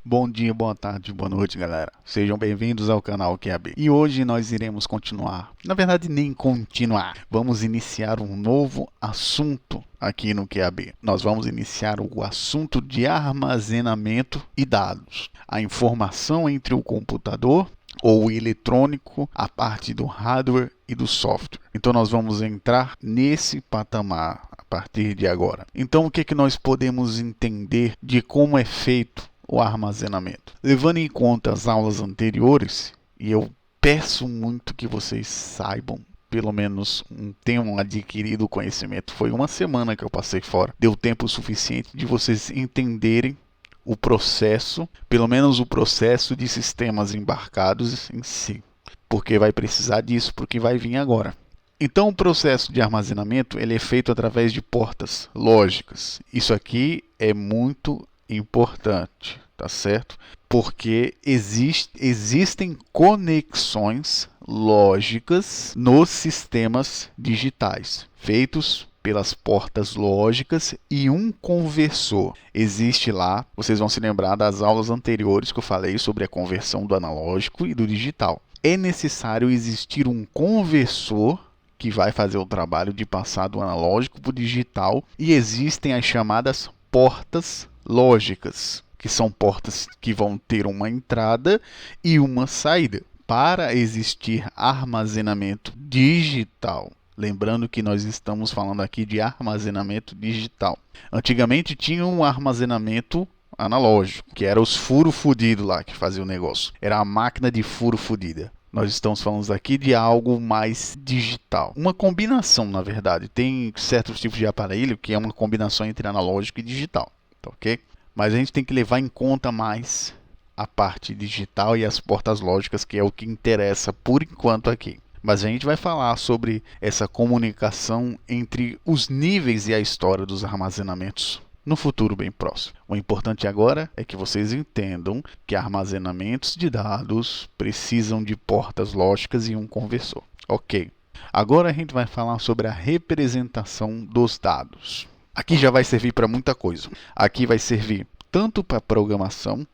Bom dia, boa tarde, boa noite, galera. Sejam bem-vindos ao canal QAB. E hoje nós iremos continuar, na verdade nem continuar, vamos iniciar um novo assunto aqui no QAB. Nós vamos iniciar o assunto de armazenamento e dados. A informação entre o computador ou eletrônico, a parte do hardware e do software. Então nós vamos entrar nesse patamar a partir de agora. Então o que que nós podemos entender de como é feito o armazenamento? Levando em conta as aulas anteriores, e eu peço muito que vocês saibam, pelo menos tenham adquirido o conhecimento. Foi uma semana que eu passei fora. Deu tempo suficiente de vocês entenderem o processo, pelo menos o processo de sistemas embarcados em si. Porque vai precisar disso, porque vai vir agora. Então o processo de armazenamento ele é feito através de portas lógicas. Isso aqui é muito importante, tá certo? Porque existem conexões lógicas nos sistemas digitais, feitos pelas portas lógicas e um conversor. Existe lá, vocês vão se lembrar das aulas anteriores que eu falei sobre a conversão do analógico e do digital. É necessário existir um conversor que vai fazer o trabalho de passar do analógico para o digital, e existem as chamadas portas lógicas, que são portas que vão ter uma entrada e uma saída. Para existir armazenamento digital, lembrando que nós estamos falando aqui de armazenamento digital. Antigamente tinha um armazenamento analógico, que era os furo fudido lá que fazia o negócio. Era a máquina de furo fudida. Nós estamos falando aqui de algo mais digital. Uma combinação, na verdade. Tem certos tipos de aparelho que é uma combinação entre analógico e digital. Ok? Mas a gente tem que levar em conta mais a parte digital e as portas lógicas, que é o que interessa por enquanto aqui. Mas a gente vai falar sobre essa comunicação entre os níveis e a história dos armazenamentos no futuro bem próximo. O importante agora é que vocês entendam que armazenamentos de dados precisam de portas lógicas e um conversor. Ok. Agora a gente vai falar sobre a representação dos dados. Aqui já vai servir para muita coisa. Aqui vai servir tanto para programação,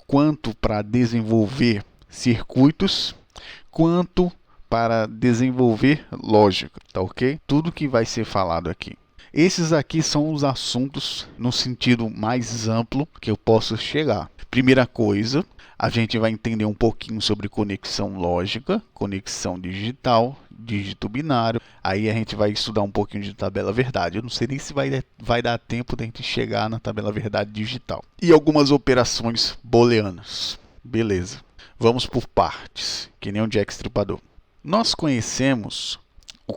quanto para desenvolver circuitos, quanto para desenvolver lógica, tá ok? Tudo que vai ser falado aqui. Esses aqui são os assuntos no sentido mais amplo que eu posso chegar. Primeira coisa, a gente vai entender um pouquinho sobre conexão lógica, conexão digital, dígito binário. Aí a gente vai estudar um pouquinho de tabela verdade. Eu não sei nem se vai dar tempo de a gente chegar na tabela verdade digital. E algumas operações booleanas. Beleza. Vamos por partes, que nem o Jack Stripador. Nós conhecemos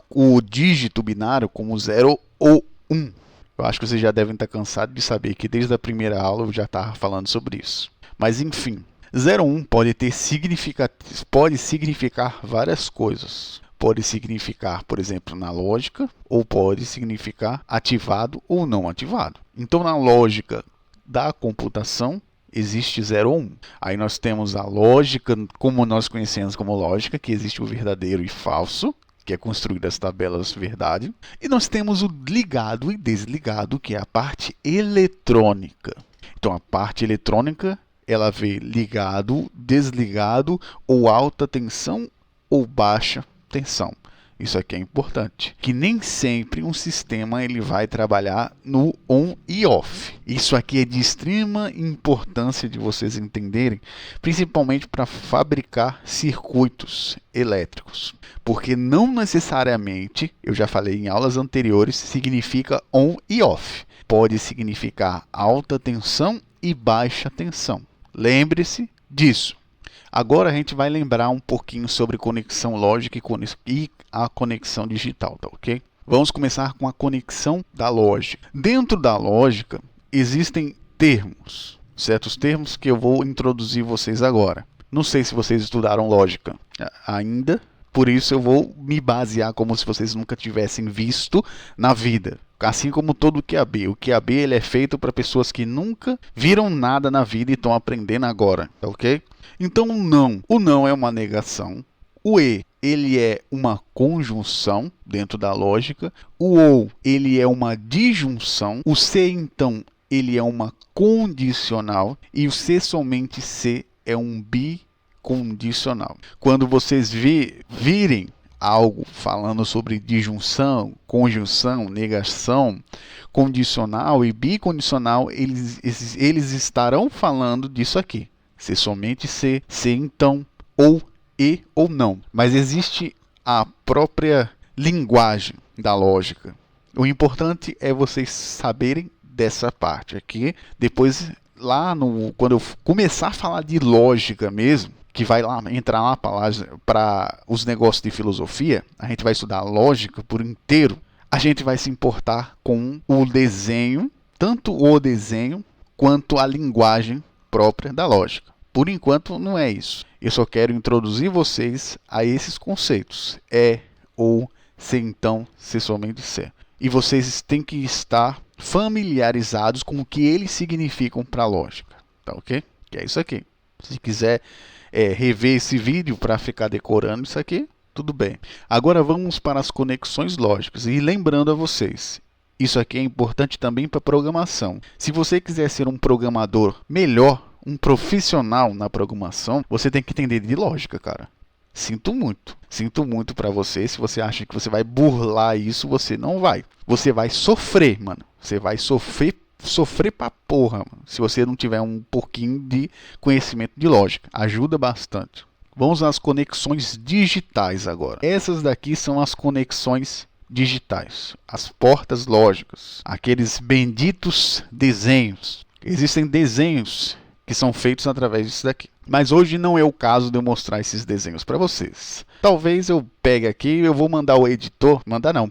o dígito binário como 0 ou 1. Eu acho que vocês já devem estar cansados de saber que desde a primeira aula eu já estava falando sobre isso. Mas enfim, 0 ou 1 pode significar várias coisas. Pode significar, por exemplo, na lógica, ou pode significar ativado ou não ativado. Então, na lógica da computação, existe 0 ou 1. Aí nós temos a lógica, como nós conhecemos como lógica, que existe o verdadeiro e falso, que é construída as tabelas verdade. E nós temos o ligado e desligado, que é a parte eletrônica. Então, a parte eletrônica, ela vê ligado, desligado, ou alta tensão ou baixa tensão. Isso aqui é importante, que nem sempre um sistema ele vai trabalhar no on e off. Isso aqui é de extrema importância de vocês entenderem, principalmente para fabricar circuitos elétricos. Porque não necessariamente, eu já falei em aulas anteriores, significa on e off. Pode significar alta tensão e baixa tensão. Lembre-se disso. Agora a gente vai lembrar um pouquinho sobre conexão lógica e a conexão digital, tá ok? Vamos começar com a conexão da lógica. Dentro da lógica existem termos, certos termos que eu vou introduzir vocês agora. Não sei se vocês estudaram lógica ainda, por isso eu vou me basear como se vocês nunca tivessem visto na vida. Assim como todo o QAB. O QAB ele é feito para pessoas que nunca viram nada na vida e estão aprendendo agora, tá ok? Então o não é uma negação. O ele é uma conjunção dentro da lógica. O ou ele é uma disjunção. O se então ele é uma condicional e o C somente C é um bicondicional. Quando vocês virem algo falando sobre disjunção, conjunção, negação, condicional e bicondicional, eles estarão falando disso aqui. Se somente se, então, ou e ou não. Mas existe a própria linguagem da lógica. O importante é vocês saberem dessa parte aqui. Depois, quando eu começar a falar de lógica mesmo, que vai entrar lá para os negócios de filosofia, a gente vai estudar lógica por inteiro, a gente vai se importar com o desenho, tanto o desenho quanto a linguagem própria da lógica. Por enquanto não é isso. Eu só quero introduzir vocês a esses conceitos. É, ou, se então, se somente se. E vocês têm que estar familiarizados com o que eles significam para a lógica. Tá ok? Que é isso aqui. Se quiser rever esse vídeo para ficar decorando isso aqui, tudo bem. Agora vamos para as conexões lógicas. E lembrando a vocês, isso aqui é importante também para programação. Se você quiser ser um programador melhor, um profissional na programação, você tem que entender de lógica, cara. Sinto muito para você. Se você acha que você vai burlar isso, você não vai. Você vai sofrer, mano. Você vai sofrer pra porra, mano, se você não tiver um pouquinho de conhecimento de lógica. Ajuda bastante. Vamos às conexões digitais agora. Essas daqui são as conexões digitais. As portas lógicas. Aqueles benditos desenhos. Existem desenhos que são feitos através disso daqui. Mas hoje não é o caso de eu mostrar esses desenhos para vocês. Talvez eu pegue aqui, eu vou mandar o editor,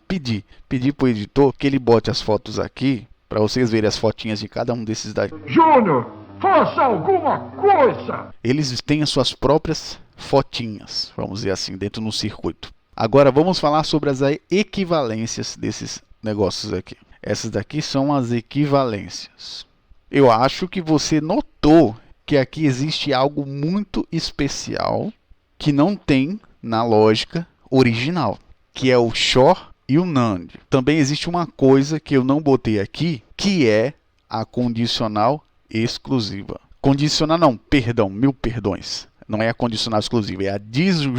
pedir para o editor que ele bote as fotos aqui, para vocês verem as fotinhas de cada um desses daqui. Júnior, faça alguma coisa! Eles têm as suas próprias fotinhas, vamos dizer assim, dentro do circuito. Agora vamos falar sobre as equivalências desses negócios aqui. Essas daqui são as equivalências. Eu acho que você notou que aqui existe algo muito especial que não tem na lógica original, que é o XOR e o NAND. Também existe uma coisa que eu não botei aqui, que é a condicional exclusiva. Condicional não, perdão, mil perdões. Não é a condicional exclusiva, é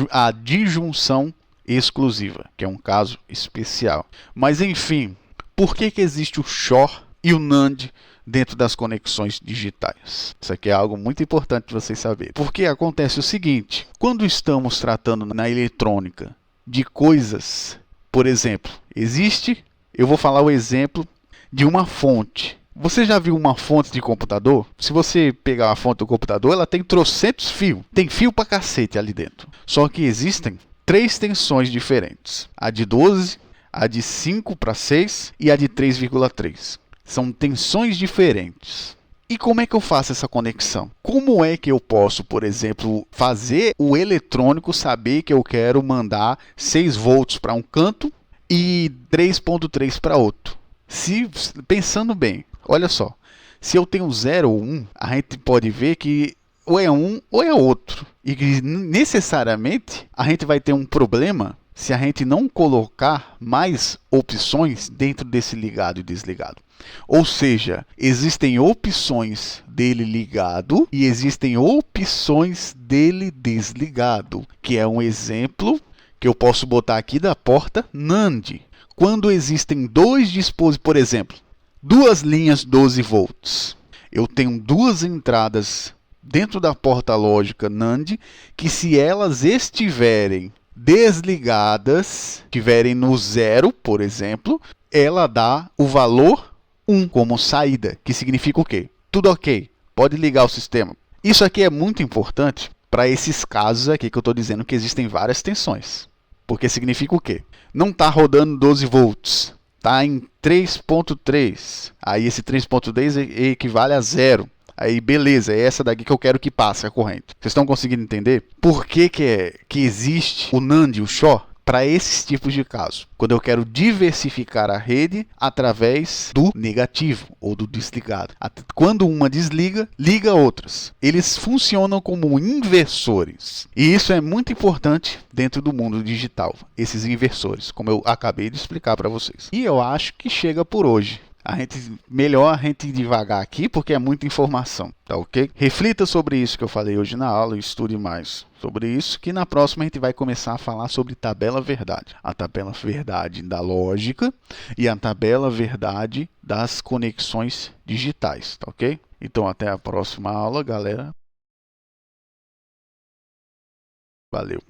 a disjunção exclusiva, que é um caso especial. Mas enfim, por que existe o XOR e o NAND dentro das conexões digitais? Isso aqui é algo muito importante vocês saberem. Porque acontece o seguinte, quando estamos tratando na eletrônica de coisas, por exemplo, eu vou falar o exemplo de uma fonte. Você já viu uma fonte de computador? Se você pegar a fonte do computador, ela tem trocentos fios. Tem fio pra cacete ali dentro. Só que existem 3 tensões diferentes. A de 12, a de 5/6 e a de 3,3. São tensões diferentes. E como é que eu faço essa conexão? Como é que eu posso, por exemplo, fazer o eletrônico saber que eu quero mandar 6 volts para um canto e 3,3 para outro? Pensando bem, olha só. Se eu tenho 0 ou 1, a gente pode ver que ou é um ou é outro. E necessariamente a gente vai ter um problema se a gente não colocar mais opções dentro desse ligado e desligado. Ou seja, existem opções dele ligado e existem opções dele desligado, que é um exemplo que eu posso botar aqui da porta NAND. Quando existem 2 dispositivos, por exemplo, 2 linhas 12 volts, eu tenho 2 entradas dentro da porta lógica NAND que, se elas estiverem desligadas, estiverem no 0, por exemplo, ela dá o valor 1 como saída, que significa o quê? Tudo ok, pode ligar o sistema. Isso aqui é muito importante para esses casos aqui que eu estou dizendo que existem várias tensões. Porque significa o quê? Não está rodando 12 volts, está em 3,3. Aí esse 3,3 equivale a 0. Aí beleza, é essa daqui que eu quero que passe a corrente. Vocês estão conseguindo entender? Por que existe o NAND e o XOR? Para esses tipos de casos, quando eu quero diversificar a rede através do negativo ou do desligado. Quando uma desliga, liga outras. Eles funcionam como inversores. E isso é muito importante dentro do mundo digital, esses inversores, como eu acabei de explicar para vocês. E eu acho que chega por hoje. Melhor a gente devagar aqui, porque é muita informação, tá ok? Reflita sobre isso que eu falei hoje na aula e estude mais sobre isso, que na próxima a gente vai começar a falar sobre tabela verdade. A tabela verdade da lógica e a tabela verdade das conexões digitais, tá ok? Então até a próxima aula, galera. Valeu!